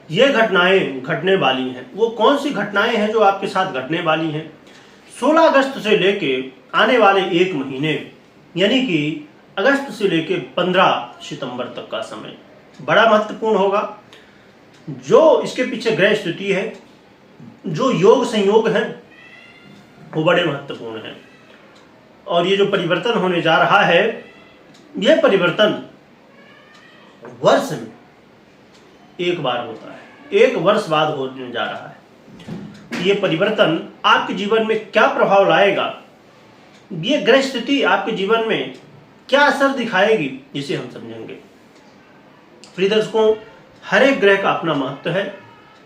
ये घटनाएं घटने वाली हैं। वो कौन सी घटनाएं हैं जो आपके साथ घटने वाली हैं? 16 अगस्त से लेके आने वाले एक महीने, यानी कि अगस्त से लेके 15 सितंबर तक का समय बड़ा महत्वपूर्ण होगा। जो इसके पीछे ग्रह स्थिति है, जो योग संयोग है, वो बड़े महत्वपूर्ण हैं। और ये जो परिवर्तन होने जा रहा है, यह परिवर्तन वर्ष में एक बार होता है, एक वर्ष बाद होने जा रहा है। ये परिवर्तन आपके जीवन में क्या प्रभाव लाएगा, ये ग्रह स्थिति आपके जीवन में क्या असर दिखाएगी, इसे हम समझेंगे। प्रिय दर्शकों, हर एक ग्रह का अपना महत्व है,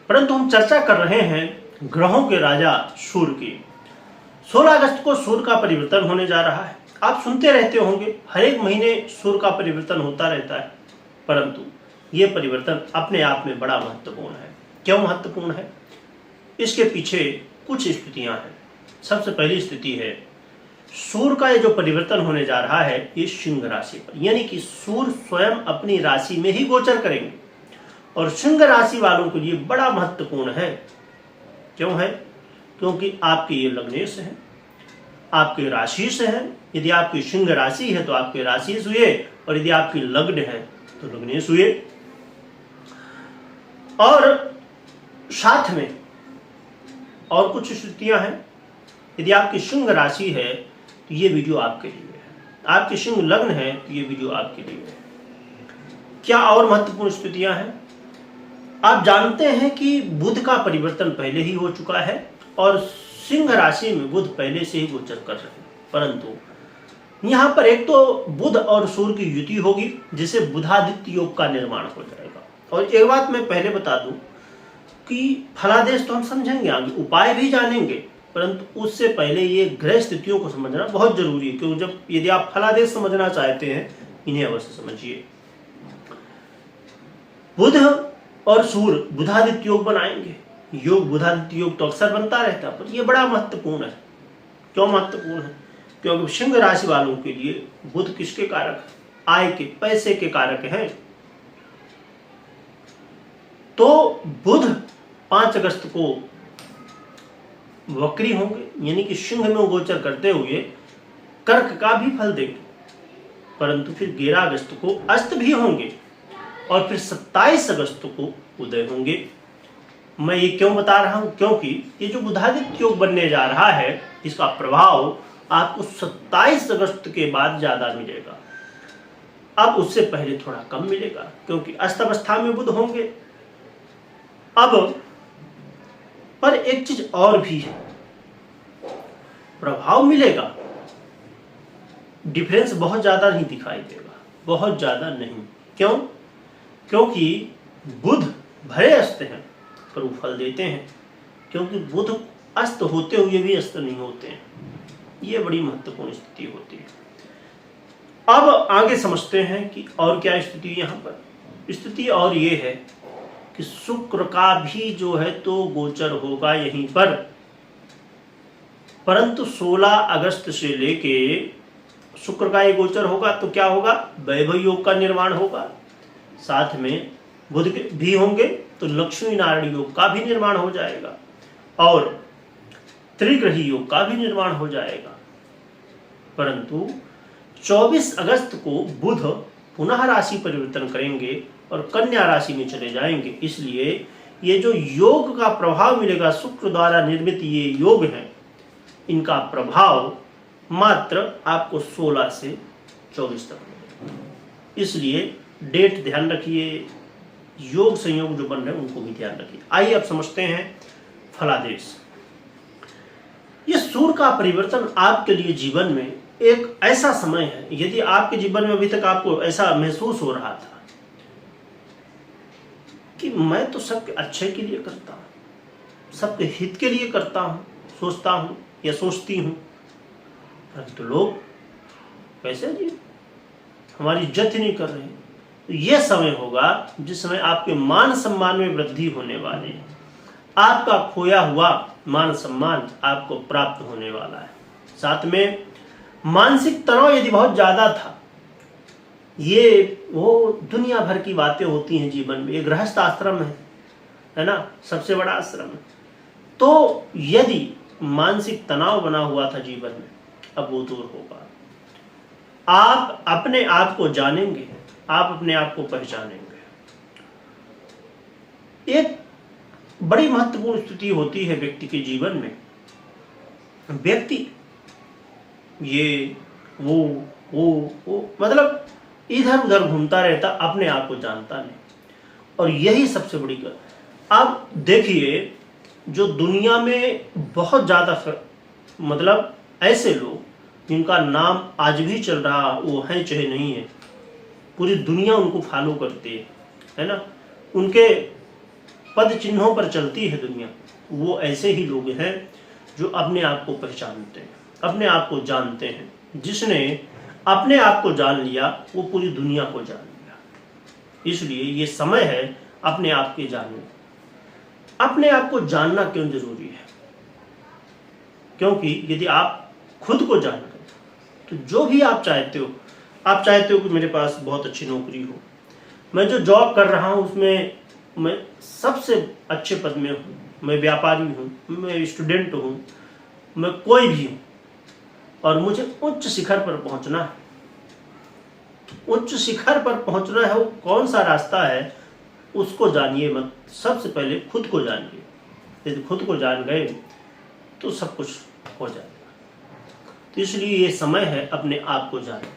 परंतु हम चर्चा कर रहे हैं ग्रहों के राजा सूर्य की। 16 अगस्त को सूर्य का परिवर्तन होने जा रहा है। आप सुनते रहते होंगे, हर एक महीने सूर्य का परिवर्तन होता रहता है, परंतु यह परिवर्तन अपने आप में बड़ा महत्वपूर्ण है। क्यों महत्वपूर्ण है? इसके पीछे कुछ स्थितियां हैं। सबसे पहली स्थिति है, सूर्य का ये जो परिवर्तन होने जा रहा है, ये सिंह राशि पर, यानी कि सूर्य स्वयं अपनी राशि में ही गोचर करेंगे। और सिंह राशि वालों के लिए बड़ा महत्वपूर्ण है। क्यों है? क्योंकि आपके ये लग्नेश है, आपके राशि से है। यदि आपकी सिंह राशि है तो आपके राशि से हुए, और यदि आपकी लग्न है तो लग्नेश हुए। और साथ में और कुछ स्थितियां हैं। यदि आपकी सिंह राशि है तो ये वीडियो आपके लिए है, आपकी सिंह लग्न है तो ये वीडियो आपके लिए है। क्या और महत्वपूर्ण स्थितियां हैं? आप जानते हैं कि बुध का परिवर्तन पहले ही हो चुका है और सिंह राशि में बुध पहले से ही गोचर कर रहे हैं, परंतु यहां पर एक तो बुध और सूर्य की युति होगी, जिसे बुधादित्य योग का निर्माण हो जाएगा। और एक बात मैं पहले बता दूं कि फलादेश तो हम समझेंगे, आगे उपाय भी जानेंगे, परंतु उससे पहले ये ग्रह स्थितियों को समझना बहुत जरूरी है। क्योंकि जब यदि आप फलादेश समझना चाहते हैं, इन्हें अवश्य समझिए। बुध और सूर्य बुधादित्य योग बनाएंगे। योग बुधादित्य योग तो अक्सर बनता रहता है, पर यह बड़ा महत्वपूर्ण है। क्यों महत्वपूर्ण है? क्योंकि सिंह राशि वालों के लिए बुध किसके कारक? आय के, पैसे के कारक हैं। तो बुध 5 अगस्त को वक्री होंगे, यानी कि सिंह में गोचर करते हुए कर्क का भी फल देंगे, परंतु फिर 11 अगस्त को अस्त भी होंगे और फिर 27 अगस्त को उदय होंगे। मैं ये क्यों बता रहा हूं? क्योंकि ये जो बुधादित्य योग बनने जा रहा है, इसका प्रभाव आपको 27 अगस्त के बाद ज्यादा मिलेगा। अब उससे पहले थोड़ा कम मिलेगा, क्योंकि अस्त अवस्था में बुध होंगे। अब पर एक चीज और भी है, प्रभाव मिलेगा, डिफरेंस बहुत ज्यादा नहीं दिखाई देगा, बहुत ज्यादा नहीं। क्यों? क्योंकि बुध भले अस्त हैं पर वो फल देते हैं, क्योंकि बुध अस्त होते हुए भी अस्त नहीं होते हैं। ये बड़ी महत्वपूर्ण स्थिति होती है। अब आगे समझते हैं कि और क्या स्थिति यहां पर। स्थिति और ये है कि शुक्र का भी जो है तो गोचर होगा यहीं पर, परंतु 16 अगस्त से लेके शुक्र का ये गोचर होगा तो क्या होगा? वैभव योग का निर्माण होगा। साथ में बुध भी होंगे तो लक्ष्मी नारायण योग का भी निर्माण हो जाएगा और त्रिग्रही योग का भी निर्माण हो जाएगा। परंतु 24 अगस्त को बुध पुनः राशि परिवर्तन करेंगे और कन्या राशि में चले जाएंगे। इसलिए ये जो योग का प्रभाव मिलेगा, शुक्र द्वारा निर्मित ये योग हैं, इनका प्रभाव मात्र आपको 16 से 24 तक मिलेगा। इसलिए डेट ध्यान रखिए, योग संयोग जो बन रहे हैं उनको भी ध्यान रखिए। आइए अब समझते हैं फलादेश। ये सूर्य का परिवर्तन आपके लिए जीवन में एक ऐसा समय है, यदि आपके जीवन में अभी तक आपको ऐसा महसूस हो रहा था कि मैं तो सबके अच्छे के लिए करता हूं, सबके हित के लिए करता हूं, सोचता हूं या सोचती हूं, परंतु लोग कैसे जी हमारी इज्जत ही नहीं कर रहे। तो यह समय होगा जिस समय आपके मान सम्मान में वृद्धि होने वाली है। आपका खोया हुआ मान सम्मान आपको प्राप्त होने वाला है। साथ में मानसिक तनाव यदि बहुत ज्यादा था, ये वो दुनिया भर की बातें होती हैं जीवन में। एक गृहस्थ आश्रम है, है ना, सबसे बड़ा आश्रम है। तो यदि मानसिक तनाव बना हुआ था जीवन में, अब वो दूर होगा। आप अपने आप को जानेंगे, आप अपने आप को पहचानेंगे। एक बड़ी महत्वपूर्ण स्थिति होती है व्यक्ति के जीवन में। व्यक्ति ये वो मतलब इधर उधर घूमता रहता, अपने आप को जानता नहीं। और यही सबसे बड़ी आप देखिए, जो दुनिया में बहुत ज़्यादा मतलब ऐसे लोग जिनका नाम आज भी चल रहा, वो हैं चाहे नहीं है, पूरी दुनिया उनको फॉलो करती है ना, उनके पद चिन्हों पर चलती है दुनिया। वो ऐसे ही लोग हैं जो अपने आप को पहचानते हैं, अपने आप को जानते हैं। जिसने अपने आप को जान लिया वो पूरी दुनिया को जान लिया। इसलिए ये समय है अपने आप के जानने। अपने आप को जानना क्यों जरूरी है? क्योंकि यदि आप खुद को जान गए तो जो भी आप चाहते हो कि मेरे पास बहुत अच्छी नौकरी हो, मैं जो जॉब कर रहा हूं उसमें मैं सबसे अच्छे पद में हूँ, मैं व्यापारी हूँ, मैं स्टूडेंट हूँ, मैं कोई भी हूँ, और मुझे उच्च शिखर पर पहुँचना है। उच्च शिखर पर पहुँचना है, वो कौन सा रास्ता है उसको जानिए मत। सबसे पहले खुद को जानिए। यदि खुद को जान गए तो सब कुछ हो जाएगा। तो इसलिए ये समय है अपने आप को जानने।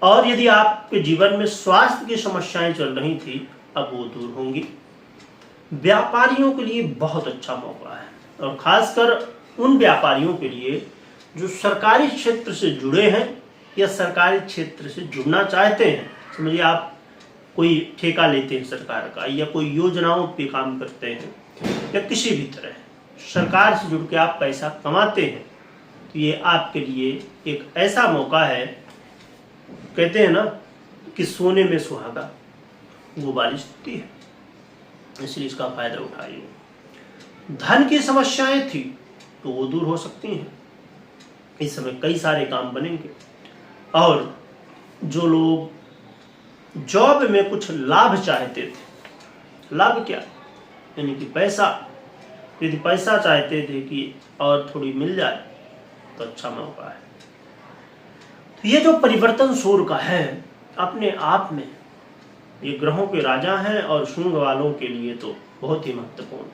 और यदि आपके जीवन में स्वास्थ्य की समस्याएं चल रही थी, अब वो दूर होंगी। व्यापारियों के लिए बहुत अच्छा मौका है, और खासकर उन व्यापारियों के लिए जो सरकारी क्षेत्र से जुड़े हैं या सरकारी क्षेत्र से जुड़ना चाहते हैं। समझिए आप कोई ठेका लेते हैं सरकार का, या कोई योजनाओं पे काम करते हैं, या किसी भी तरह सरकार से जुड़ के आप पैसा कमाते हैं, तो ये आपके लिए एक ऐसा मौका है। कहते हैं ना कि सोने में सुहागा, वो वाली स्थिति है। इसलिए इसका फायदा उठाइए। धन की समस्याएं थी तो वो दूर हो सकती हैं। इस समय कई सारे काम बनेंगे। और जो लोग जॉब में कुछ लाभ चाहते थे, लाभ क्या, यानी कि पैसा, यदि पैसा चाहते थे कि और थोड़ी मिल जाए तो अच्छा मौका है। तो ये जो परिवर्तन सूर्य का है अपने आप में, ये ग्रहों के राजा हैं और शुंग वालों के लिए तो बहुत ही महत्वपूर्ण।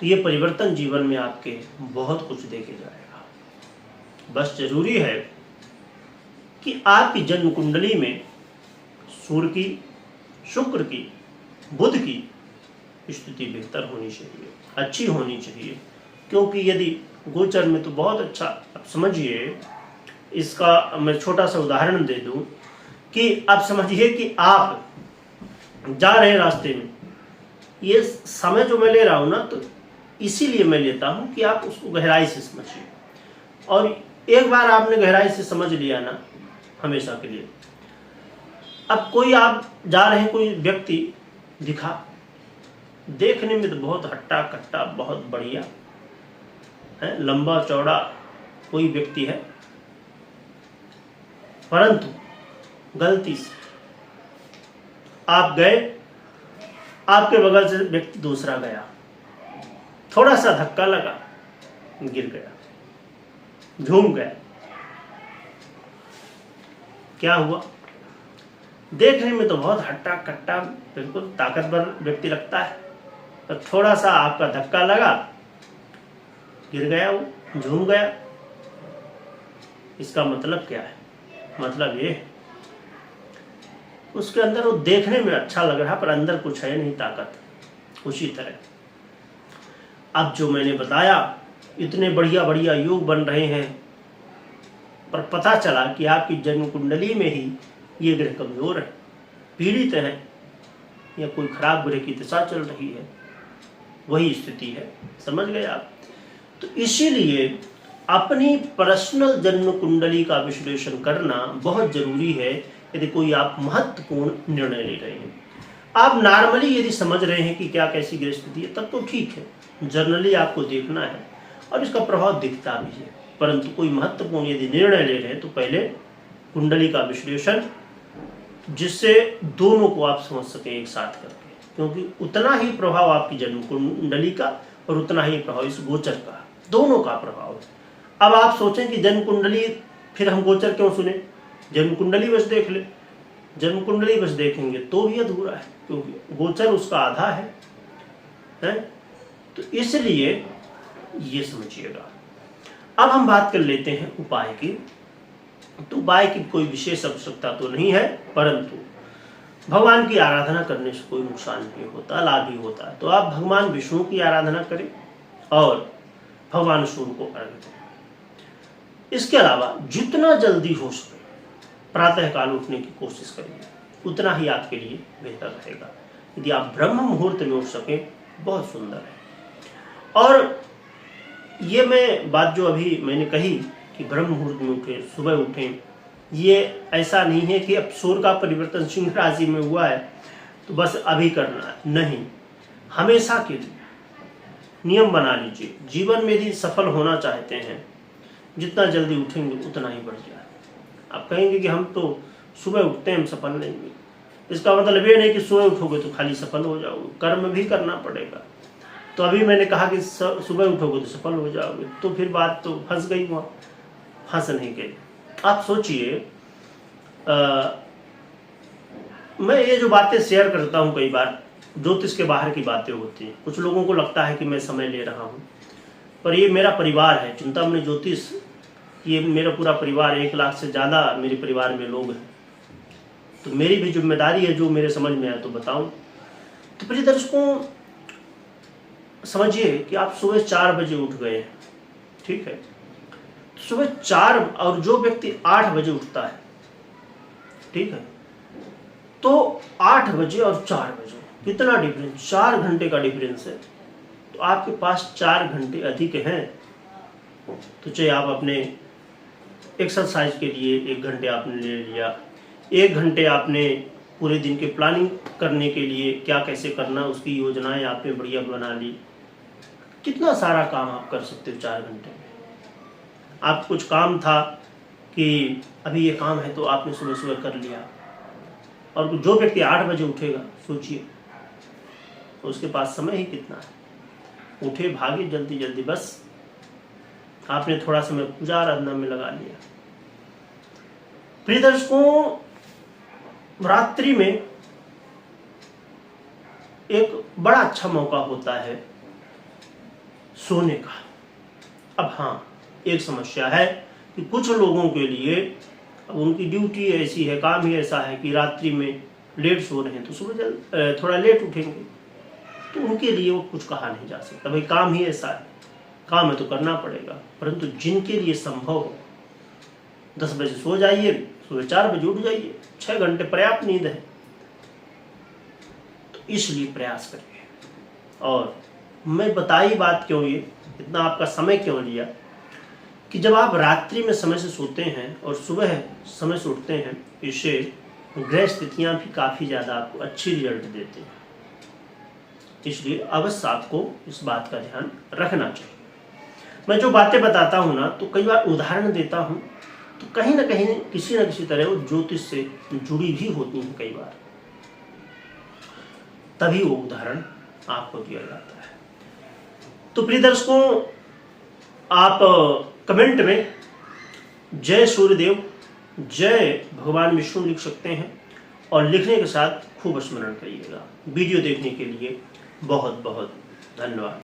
तो ये परिवर्तन जीवन में आपके बहुत कुछ देके जाएगा। बस जरूरी है कि आपकी जन्म कुंडली में सूर्य की, शुक्र की, बुध की स्थिति बेहतर होनी चाहिए, अच्छी होनी चाहिए। क्योंकि यदि गोचर में तो बहुत अच्छा, अब समझिए, इसका मैं छोटा सा उदाहरण दे दूं कि अब समझिए कि आप जा रहे हैं रास्ते में, ये समय जो मैं ले रहा हूं ना, तो इसीलिए मैं लेता हूं कि आप उसको गहराई से समझिए। और एक बार आपने गहराई से समझ लिया ना, हमेशा के लिए। अब कोई आप जा रहे हैं, कोई व्यक्ति दिखा, देखने में तो बहुत हट्टा कट्टा, बहुत बढ़िया है, लंबा चौड़ा कोई व्यक्ति है, परंतु गलती से आप गए, आपके बगल से व्यक्ति दूसरा गया, थोड़ा सा धक्का लगा, गिर गया, झूम गया। क्या हुआ? देखने में तो बहुत हट्टा कट्टा, बिल्कुल ताकतवर व्यक्ति लगता है, तो थोड़ा सा आपका धक्का लगा, गिर गया, वो झूम गया। इसका मतलब क्या है? मतलब ये, उसके अंदर वो देखने में अच्छा लग रहा पर अंदर कुछ है नहीं, ताकत। उसी तरह अब जो मैंने बताया, इतने बढ़िया बढ़िया योग बन रहे हैं, पर पता चला कि आपकी जन्म कुंडली में ही ये ग्रह कमजोर है, पीड़ित है, या कोई खराब ग्रह की दिशा चल रही है, वही स्थिति है। समझ गए आप? तो इसीलिए अपनी पर्सनल जन्म कुंडली का विश्लेषण करना बहुत जरूरी है। यदि कोई आप महत्वपूर्ण निर्णय ले रहे हैं, आप नॉर्मली यदि समझ रहे हैं कि क्या कैसी ग्रह स्थिति है, तब तो ठीक है, जर्नली आपको देखना है और इसका प्रभाव दिखता भी है। परंतु कोई महत्वपूर्ण यदि निर्णय ले रहे हैं तो पहले कुंडली का विश्लेषण, जिससे दोनों को आप समझ सकें एक साथ करके। क्योंकि उतना ही प्रभाव आपकी जन्म कुंडली का और उतना ही प्रभाव इस गोचर का, दोनों का प्रभाव है। अब आप सोचें कि जन्म कुंडली, फिर हम गोचर क्यों सुने, जन्म कुंडली बस देख ले, जन्म कुंडली बस देखेंगे तो भी अधूरा है, क्योंकि गोचर उसका आधा है? तो इसलिए ये समझिएगा। अब हम बात कर लेते हैं उपाय की। तो उपाय की कोई विशेष आवश्यकता तो नहीं है, परंतु भगवान की आराधना करने से कोई नुकसान नहीं होता, लाभ ही होता है। तो आप भगवान विष्णु की आराधना करें और भगवान सूर्य को अर्घ्य दें। इसके अलावा जितना जल्दी हो सके प्रातः काल उठने की कोशिश करिए, उतना ही आपके लिए बेहतर रहेगा। यदि आप ब्रह्म मुहूर्त में उठ सकें, बहुत सुंदर है। और ये मैं बात जो अभी मैंने कही कि ब्रह्म मुहूर्त में उठें, सुबह उठें, ये ऐसा नहीं है कि अब सूर्य का परिवर्तन सिंह राशि में हुआ है तो बस अभी करना है, नहीं, हमेशा के लिए नियम बना लीजिए। जीवन में यदि सफल होना चाहते हैं, जितना जल्दी उठेंगे उतना ही बढ़िया है। आप कहेंगे कि हम तो सुबह उठते हैं, हम सफल नहीं हुए, इसका मतलब ये नहीं कि सुबह उठोगे तो खाली सफल हो जाओगे, कर्म भी करना पड़ेगा। तो अभी मैंने कहा कि सुबह उठोगे तो सफल हो जाओगे, तो फिर बात तो फंस गई, वहाँ फंस नहीं गई। आप सोचिए, मैं ये जो बातें शेयर करता हूँ कई बार ज्योतिष के बाहर की बातें होती हैं। कुछ लोगों को लगता है कि मैं समय ले रहा हूँ, पर ये मेरा परिवार है। चिंतामणि ज्योतिष ये मेरा पूरा परिवार, 1 लाख से ज़्यादा मेरे परिवार में लोग हैं, तो मेरी भी जिम्मेदारी है जो मेरे समझ में आए तो बताऊं। तो प्रिय दर्शकों, समझिए कि आप सुबह 4 बजे उठ गए हैं, ठीक है, सुबह 4, और जो व्यक्ति 8 बजे उठता है, ठीक है, तो 8 बजे और 4 बजे कितना डिफरेंस, 4 घंटे का डिफरेंस है। तो आपके पास 4 घंटे अधिक हैं। तो चाहे आप अपने एक्सरसाइज के लिए 1 घंटे आपने ले लिया, 1 घंटे आपने पूरे दिन के प्लानिंग करने के लिए क्या कैसे करना, उसकी योजनाएं आपने बढ़िया बना ली। कितना सारा काम आप कर सकते हो 4 घंटे में। आप कुछ काम था कि अभी ये काम है तो आपने सुबह सुबह कर लिया, और जो व्यक्ति 8 बजे उठेगा, सोचिए उसके पास समय ही कितना है। उठे, भागे जल्दी जल्दी, बस आपने थोड़ा समय पूजा आराधना में लगा लिया। प्रिय दर्शकों, रात्रि में एक बड़ा अच्छा मौका होता है सोने का। अब हाँ, एक समस्या है कि कुछ लोगों के लिए अब उनकी ड्यूटी ऐसी है, काम ही ऐसा है कि रात्रि में लेट सो रहे हैं तो सुबह थोड़ा लेट उठेंगे, तो उनके लिए वो कुछ कहा नहीं जा सकता। भाई काम ही ऐसा है, काम है तो करना पड़ेगा। परंतु जिनके लिए संभव हो, 10 बजे सो जाइए, सुबह 4 बजे उठ जाइए, 6 घंटे पर्याप्त नींद है। तो इसलिए प्रयास करिए। और मैं बताई बात क्यों, ये इतना आपका समय क्यों लिया, कि जब आप रात्रि में समय से सोते हैं और सुबह समय से उठते हैं, इससे ग्रह स्थितियाँ भी काफ़ी ज़्यादा आपको अच्छी रिजल्ट देते हैं। इसलिए अवश्य आपको इस बात का ध्यान रखना चाहिए। मैं जो बातें बताता हूँ ना, तो कई बार उदाहरण देता हूँ, तो कहीं ना कहीं किसी न किसी तरह वो ज्योतिष से जुड़ी भी होती हैं कई बार, तभी वो उदाहरण आपको दिया जाता है। तो प्रिय दर्शकों, आप कमेंट में जय सूर्यदेव, जय भगवान विष्णु लिख सकते हैं, और लिखने के साथ खूब स्मरण करिएगा। वीडियो देखने के लिए बहुत बहुत धन्यवाद।